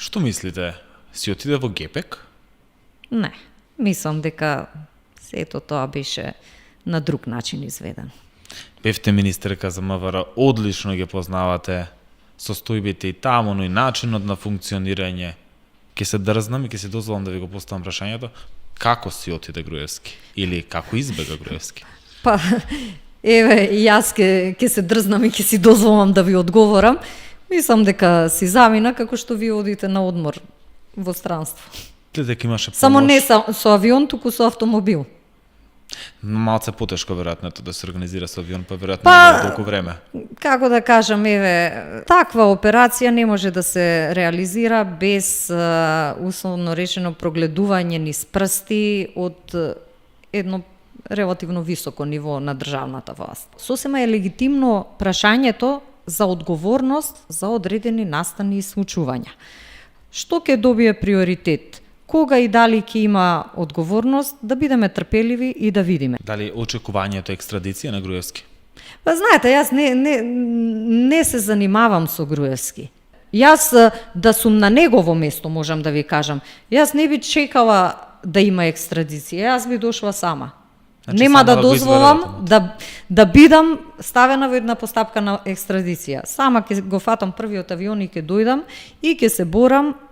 Што мислите? Си отиде во Гепек? Не, мислам дека сето тоа беше на друг начин изведено. Бевте министерка за МВР, одлично ги познавате состојбите и таму, но и начинот на функционирање. Ке се дрзнам и ке се дозволам да ви го поставам прашањето, како си отиде Груевски? Или како избега Груевски? Па, еве, и јас ке се дрзнам и ке си дозволам да ви одговорам. Мислам дека си замина како што ви одите на одмор во странство. Дека имаше помош. Само не со авион, туку со автомобил. Малце потешко веројатно да се организира со авион, па веројатно нема толку време. Како да кажам, еве, таква операција не може да се реализира без условно речено прогледување низ прсти од едно релативно високо ниво на државната власт. Сосема е легитимно прашањето за одговорност за одредени настани и случувања. Што ќе добие приоритет? Кога и дали ќе има одговорност, да бидеме трпеливи и да видиме. Дали очекувањето екстрадиција на Груевски? Па знаете, јас не се занимавам со Груевски. Јас да сум на негово место, можам да ви кажам, јас не би чекала да има екстрадиција, јас би дошла сама. Значи, нема сама да го дозволам да бидам ставена во една постапка на екстрадиција. Сама ќе го фатам првиот авион и ќе дојдам и ќе се борам